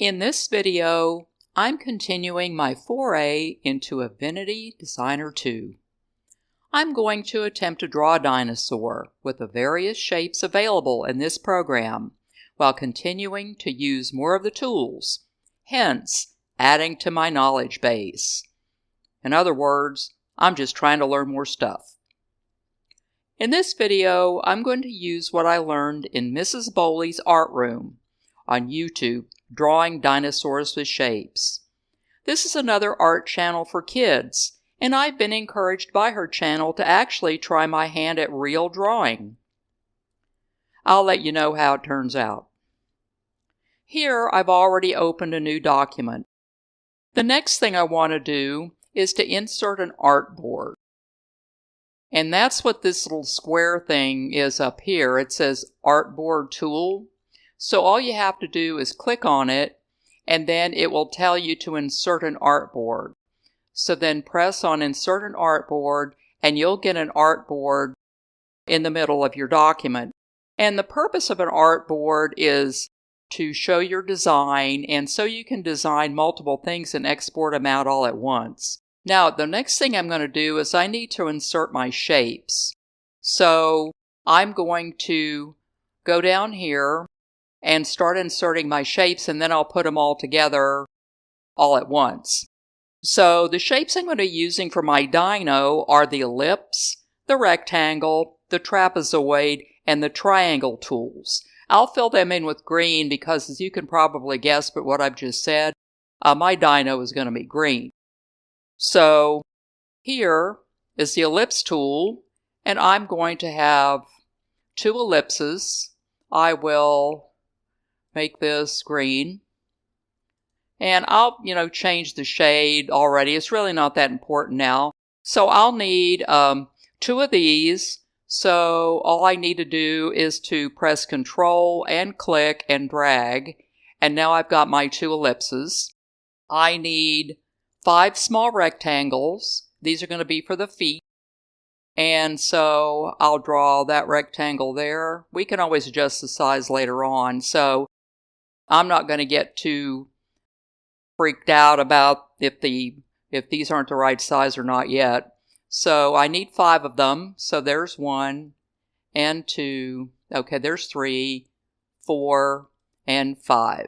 In this video, I'm continuing my foray into Affinity Designer 2. I'm going to attempt to draw a dinosaur with the various shapes available in this program while continuing to use more of the tools, hence adding to my knowledge base. In other words, I'm just trying to learn more stuff. In this video, I'm going to use what I learned in Mrs. Boley's art room on YouTube, drawing dinosaurs with shapes. This is another art channel for kids, and I've been encouraged by her channel to actually try my hand at real drawing. I'll let you know how it turns out. Here, I've already opened a new document. The next thing I want to do is to insert an artboard. And that's what this little square thing is up here. It says Artboard Tool. So all you have to do is click on it, and then it will tell you to insert an artboard. So then press on Insert an Artboard, and you'll get an artboard in the middle of your document. And the purpose of an artboard is to show your design, and so you can design multiple things and export them out all at once. Now, the next thing I'm going to do is I need to insert my shapes. So I'm going to go down here and start inserting my shapes, and then I'll put them all together all at once. So the shapes I'm going to be using for my dino are the ellipse, the rectangle, the trapezoid, and the triangle tools. I'll fill them in with green because, as you can probably guess by what I've just said, my dino is going to be green. So here is the ellipse tool, and I'm going to have two ellipses. I will make this green, and I'll, change the shade already. It's really not that important now. So I'll need two of these. So all I need to do is to press Control and click and drag, and now I've got my two ellipses. I need 5 small rectangles. These are going to be for the feet. And so I'll draw that rectangle there. We can always adjust the size later on. So I'm not going to get too freaked out about if these aren't the right size or not yet. So I need 5 of them. So there's 1 and 2. Okay, there's 3, 4, and 5.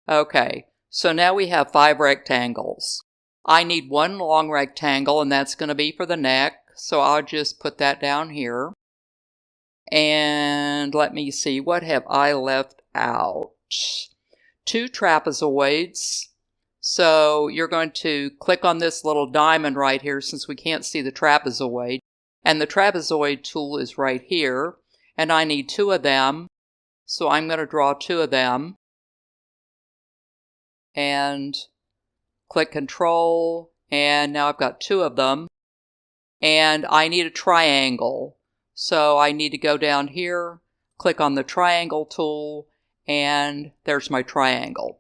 Okay, so now we have 5 rectangles. I need 1 long rectangle, and that's going to be for the neck. So I'll just put that down here. And let me see, what have I left out? 2 trapezoids. So you're going to click on this little diamond right here since we can't see the trapezoid. And the trapezoid tool is right here. And I need 2 of them. So I'm going to draw 2 of them. And click Control. And now I've got 2 of them. And I need a triangle. So I need to go down here, click on the triangle tool, and there's my triangle.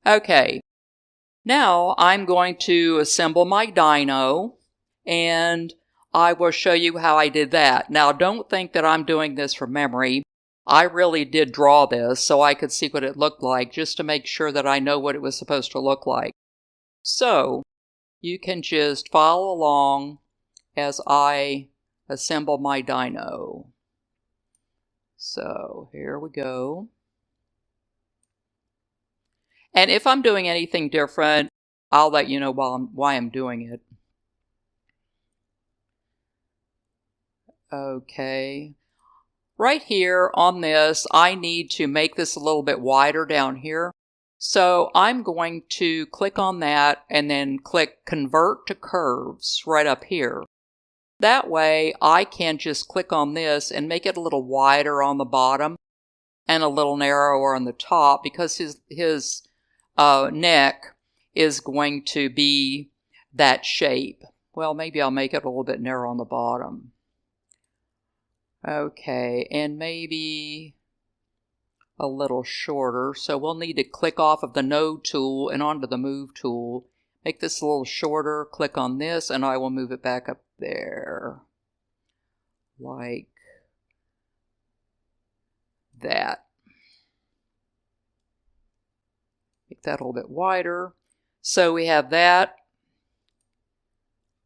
Okay, now I'm going to assemble my dino, and I will show you how I did that. Now, don't think that I'm doing this from memory. I really did draw this so I could see what it looked like, just to make sure that I know what it was supposed to look like. So you can just follow along as I assemble my dino. So here we go. And if I'm doing anything different, I'll let you know why I'm doing it. Okay. Right here on this, I need to make this a little bit wider down here. So I'm going to click on that and then click Convert to Curves right up here. That way I can just click on this and make it a little wider on the bottom and a little narrower on the top, because his neck is going to be that shape. Well, maybe I'll make it a little bit narrow on the bottom. Okay, and maybe a little shorter. So we'll need to click off of the Node tool and onto the Move tool. Make this a little shorter, click on this, and I will move it back up there. Like that. that a little bit wider. So we have that.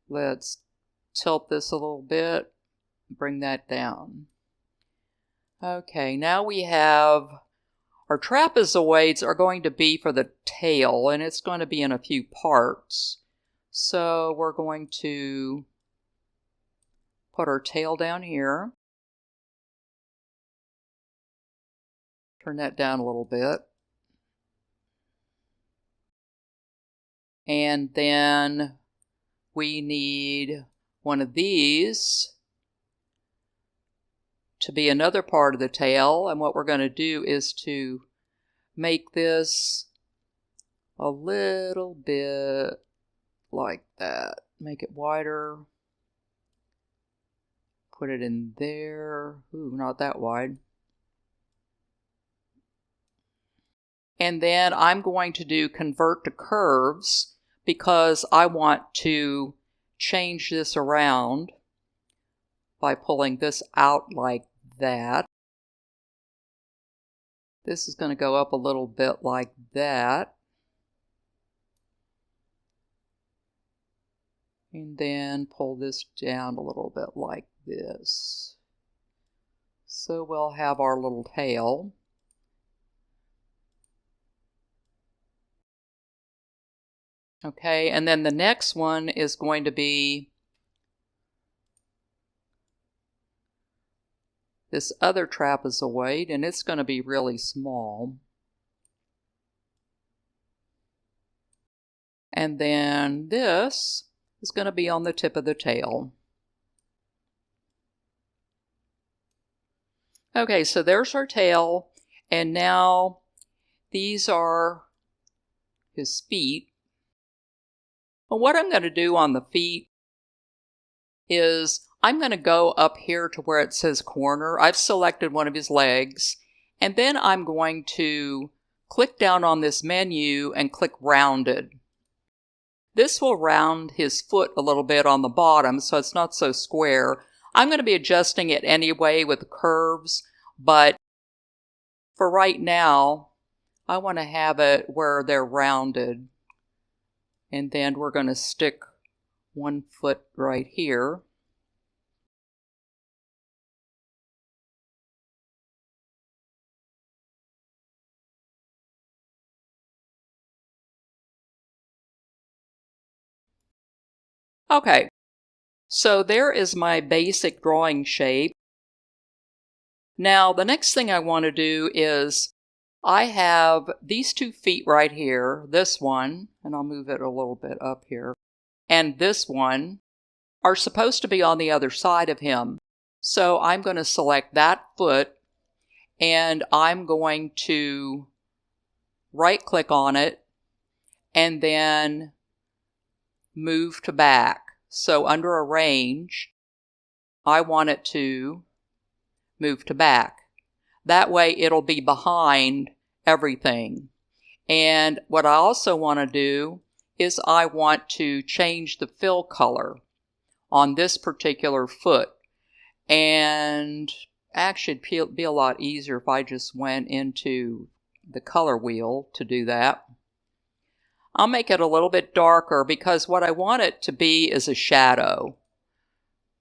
Let's tilt this a little bit, bring that down. Okay, now we have our trapezoids are going to be for the tail, and it's going to be in a few parts. So we're going to put our tail down here. Turn that down a little bit. And then we need one of these to be another part of the tail. And what we're going to do is to make this a little bit like that. Make it wider. Put it in there. Ooh, not that wide. And then I'm going to do convert to curves because I want to change this around by pulling this out like that. This is going to go up a little bit like that. And then pull this down a little bit like this. So we'll have our little tail. Okay, and then the next one is going to be this other trapezoid, and it's going to be really small. And then this is going to be on the tip of the tail. Okay, so there's our tail, and now these are his feet. Well, what I'm going to do on the feet is I'm going to go up here to where it says corner. I've selected one of his legs, and then I'm going to click down on this menu and click rounded. This will round his foot a little bit on the bottom so it's not so square. I'm going to be adjusting it anyway with the curves, but for right now, I want to have it where they're rounded. And then we're going to stick one foot right here. Okay, so there is my basic drawing shape. Now the next thing I want to do is I have these 2 feet right here, this one, and I'll move it a little bit up here, and this one are supposed to be on the other side of him. So I'm going to select that foot, and I'm going to right click on it, and then move to back. So under arrange, I want it to move to back. That way it'll be behind everything. And what I also want to do is I want to change the fill color on this particular foot. And actually it'd be a lot easier if I just went into the color wheel to do that. I'll make it a little bit darker because what I want it to be is a shadow,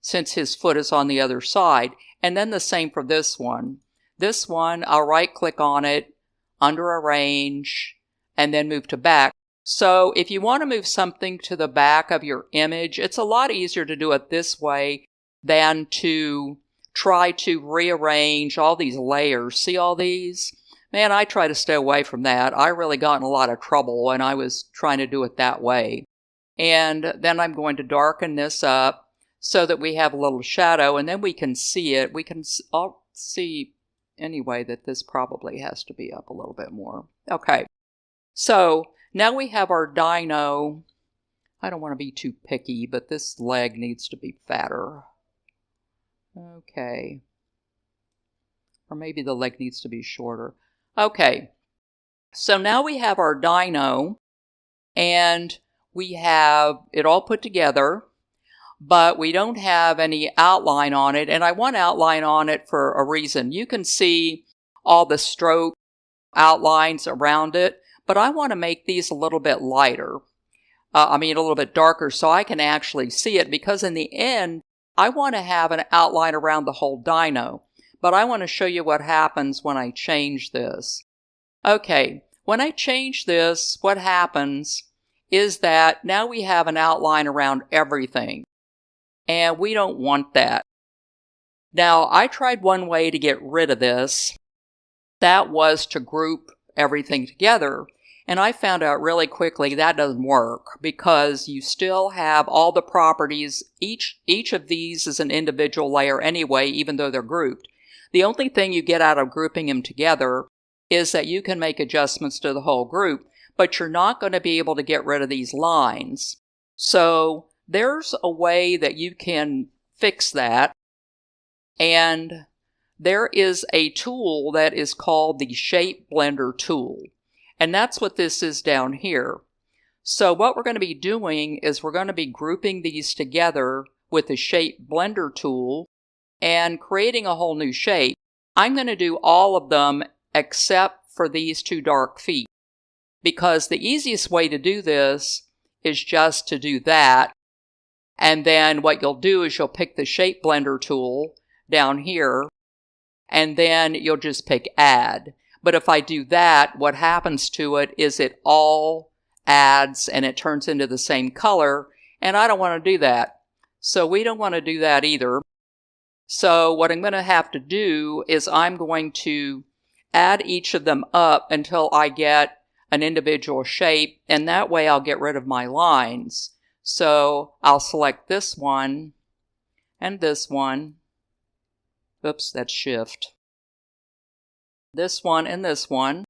since his foot is on the other side. And then the same for this one. This one, I'll right click on it, under arrange, and then move to back. So if you want to move something to the back of your image, it's a lot easier to do it this way than to try to rearrange all these layers. See all these? Man, I try to stay away from that. I really got in a lot of trouble when I was trying to do it that way. And then I'm going to darken this up so that we have a little shadow, and then we can see it. I'll see anyway that this probably has to be up a little bit more. Okay, so now we have our dino. I don't want to be too picky, but this leg needs to be fatter. Okay. Or maybe the leg needs to be shorter. Okay, so now we have our dino, and we have it all put together, but we don't have any outline on it, and I want outline on it for a reason. You can see all the stroke outlines around it, but I want to make these a little bit lighter. A little bit darker so I can actually see it, because in the end, I want to have an outline around the whole dino. But I want to show you what happens when I change this. Okay, when I change this, what happens is that now we have an outline around everything. And we don't want that. Now, I tried one way to get rid of this. That was to group everything together. And I found out really quickly that doesn't work, because you still have all the properties. Each of these is an individual layer anyway, even though they're grouped. The only thing you get out of grouping them together is that you can make adjustments to the whole group, but you're not going to be able to get rid of these lines. So there's a way that you can fix that. And there is a tool that is called the Shape Blender tool. And that's what this is down here. So what we're going to be doing is we're going to be grouping these together with the Shape Blender tool and creating a whole new shape. I'm going to do all of them except for these two dark feet, because the easiest way to do this is just to do that. And then what you'll do is you'll pick the Shape Blender tool down here, and then you'll just pick Add. But if I do that, what happens to it is it all adds and it turns into the same color, and I don't want to do that. So we don't want to do that either. So what I'm going to have to do is I'm going to add each of them up until I get an individual shape, and that way I'll get rid of my lines. So I'll select this one and this one. Oops, that's Shift. This one and this one.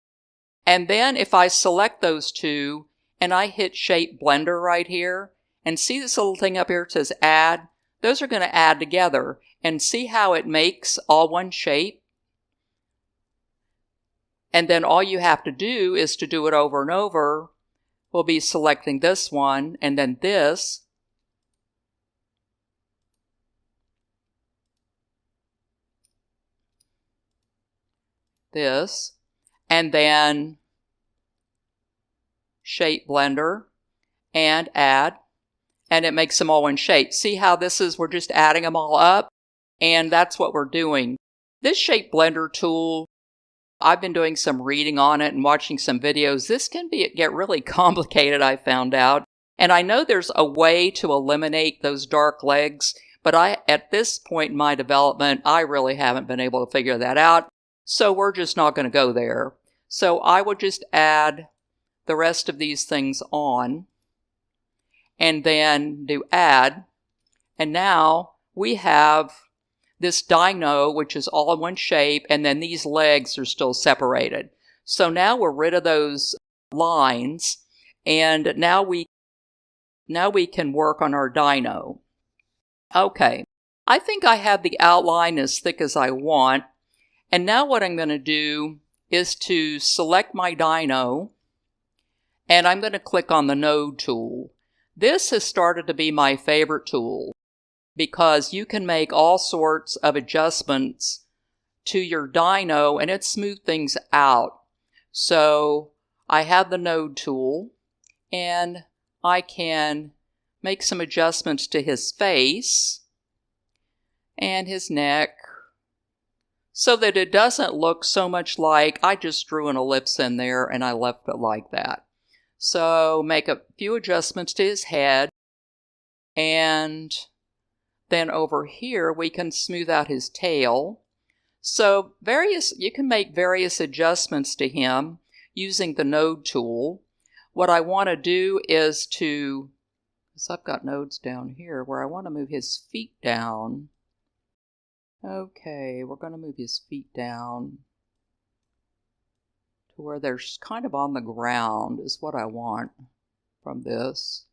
And then if I select those two and I hit Shape Blender right here, and see this little thing up here that says Add, those are going to add together. And see how it makes all one shape? And then all you have to do is to do it over and over. We'll be selecting this one and then this. This. And then Shape Blender and Add. And it makes them all one shape. See how this is, we're just adding them all up? And that's what we're doing. This Shape Blender tool, I've been doing some reading on it and watching some videos. This can get really complicated, I found out. And I know there's a way to eliminate those dark legs, but at this point in my development, I really haven't been able to figure that out. So we're just not going to go there. So I would just add the rest of these things on and then do Add. And now we have this dino, which is all in one shape, and then these legs are still separated. So now we're rid of those lines, and now we can work on our dino. Okay, I think I have the outline as thick as I want, and now what I'm going to do is to select my dino, and I'm going to click on the Node tool. This has started to be my favorite tool, because you can make all sorts of adjustments to your dino and it smooths things out. So I have the Node tool and I can make some adjustments to his face and his neck so that it doesn't look so much like I just drew an ellipse in there and I left it like that. So make a few adjustments to his head, and then over here we can smooth out his tail. So you can make various adjustments to him using the Node tool. What I want to do is because I've got nodes down here where I want to move his feet down. Okay, we're going to move his feet down to where they're kind of on the ground is what I want from this.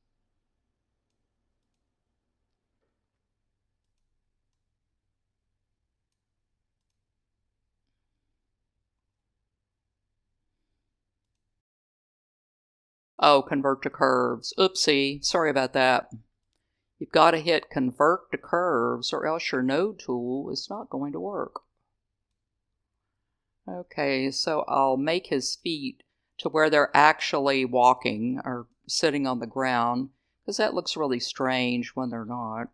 Oh, convert to curves. Oopsie, sorry about that. You've got to hit convert to curves or else your Node tool is not going to work. Okay, so I'll make his feet to where they're actually walking or sitting on the ground, because that looks really strange when they're not.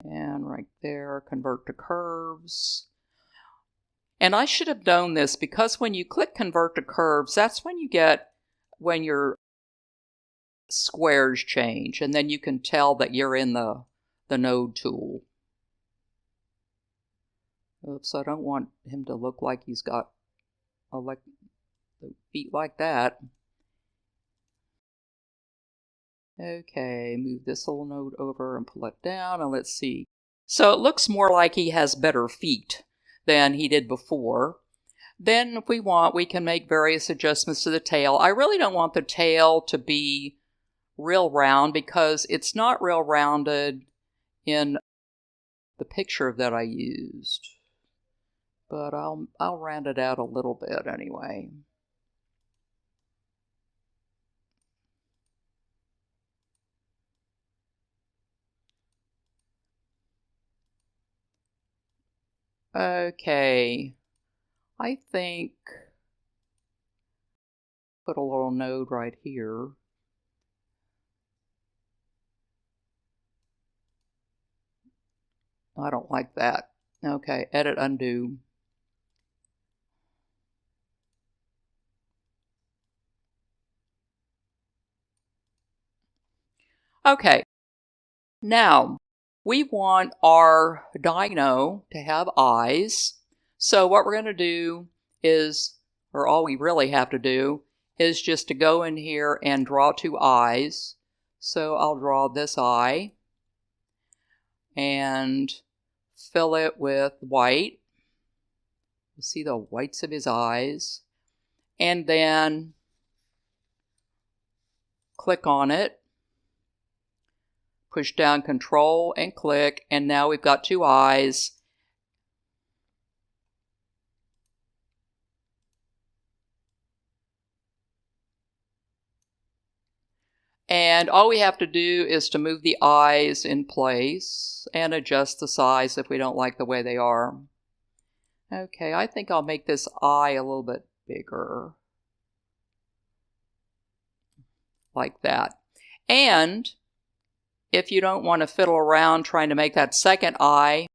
And right there, convert to curves. And I should have known this, because when you click convert to curves, that's when your squares change, and then you can tell that you're in the node tool. Oops, I don't want him to look like he's got feet like that. Okay, move this little node over and pull it down, and let's see. So it looks more like he has better feet than he did before. Then if we want, we can make various adjustments to the tail. I really don't want the tail to be real round, because it's not real rounded in the picture that I used. But I'll round it out a little bit anyway. Okay, I think put a little node right here. I don't like that. Okay, edit, undo. Okay, now we want our dino to have eyes. So what we're going to do is, or all we really have to do, is just to go in here and draw two eyes. So I'll draw this eye and fill it with white. You see the whites of his eyes. And then click on it, push down Control and click, and now we've got two eyes. And all we have to do is to move the eyes in place and adjust the size if we don't like the way they are. Okay, I think I'll make this eye a little bit bigger. Like that. And if you don't want to fiddle around trying to make that second eye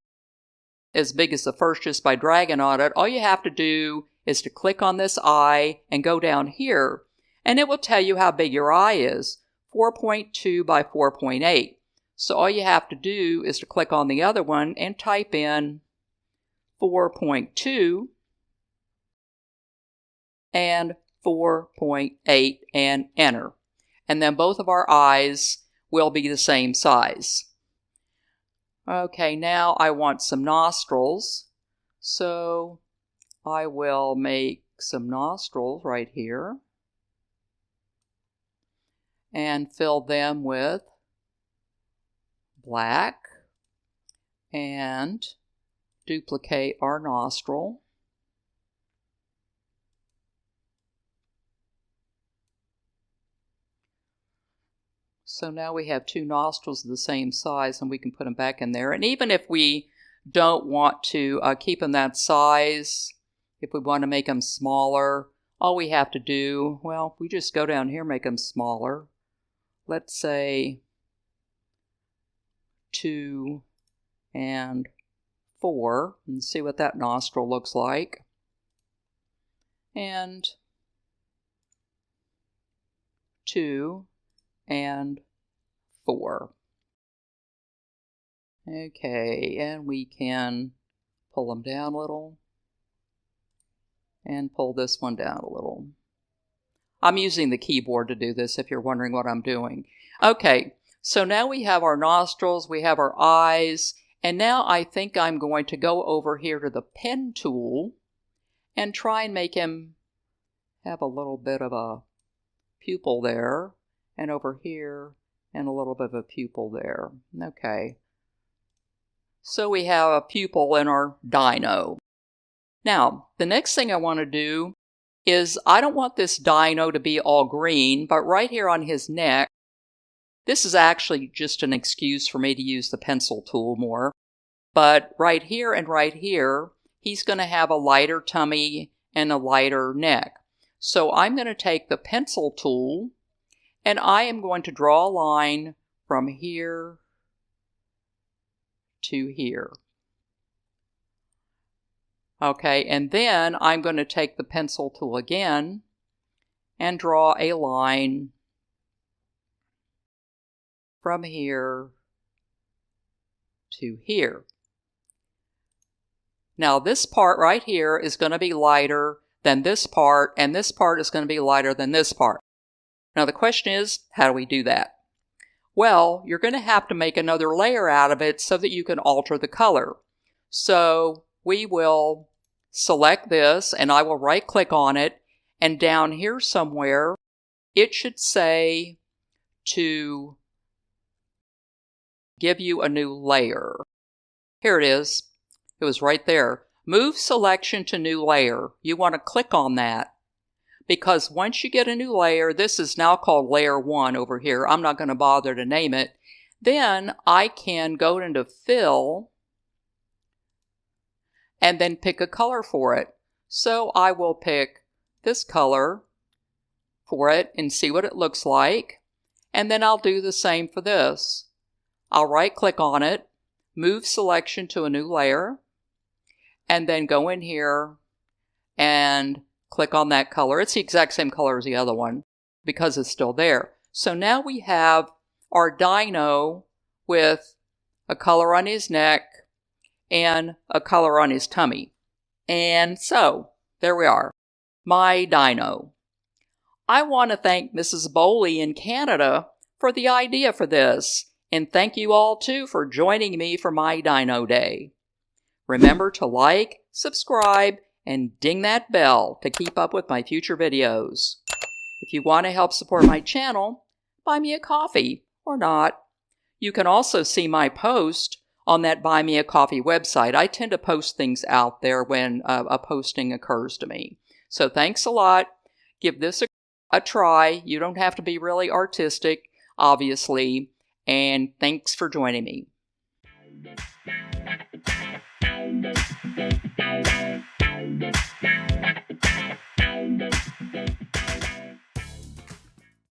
as big as the first just by dragging on it, all you have to do is to click on this eye and go down here, and it will tell you how big your eye is. 4.2 by 4.8. So all you have to do is to click on the other one and type in 4.2 and 4.8 and enter. And then both of our eyes will be the same size. Okay, now I want some nostrils. So I will make some nostrils right here and fill them with black and duplicate our nostril. So now we have two nostrils of the same size, and we can put them back in there. And even if we don't want to keep them that size, if we want to make them smaller, all we have to do, well, we just go down here, make them smaller. Let's say 2 and 4, and see what that nostril looks like. And 2 and 4. Okay, and we can pull them down a little and pull this one down a little. I'm using the keyboard to do this if you're wondering what I'm doing. Okay, so now we have our nostrils, we have our eyes, and now I think I'm going to go over here to the pen tool and try and make him have a little bit of a pupil there, and over here, and a little bit of a pupil there. Okay. So we have a pupil in our dino. Now, the next thing I want to do is I don't want this dino to be all green, but right here on his neck, This is actually just an excuse for me to use the pencil tool more. But right here and right here, he's going to have a lighter tummy and a lighter neck. So I'm going to take the pencil tool and I am going to draw a line from here to here. Okay, and then I'm going to take the pencil tool again and draw a line from here to here. Now this part right here is going to be lighter than this part, and this part is going to be lighter than this part. Now the question is, how do we do that? Well, you're going to have to make another layer out of it so that you can alter the color. So we will select this, and I will right click on it, and down here somewhere it should say to give you a new layer. Here it is. It was right there. Move selection to new layer. You want to click on that, because once you get a new layer, this is now called layer 1 over here. I'm not going to bother to name it. Then I can go into fill and then pick a color for it. So I will pick this color for it and see what it looks like. And then I'll do the same for this. I'll right click on it, move selection to a new layer, and then go in here and click on that color. It's the exact same color as the other one because it's still there. So now we have our dino with a color on his neck and a color on his tummy. And so, there we are, my dino. I want to thank Mrs. Boley in Canada for the idea for this, and thank you all too for joining me for my Dino Day. Remember to like, subscribe, and ding that bell to keep up with my future videos. If you want to help support my channel, buy me a coffee, or not. You can also see my post on that Buy Me a Coffee website. I tend to post things out there when a posting occurs to me. So thanks a lot. Give this a try. You don't have to be really artistic, obviously. And thanks for joining me.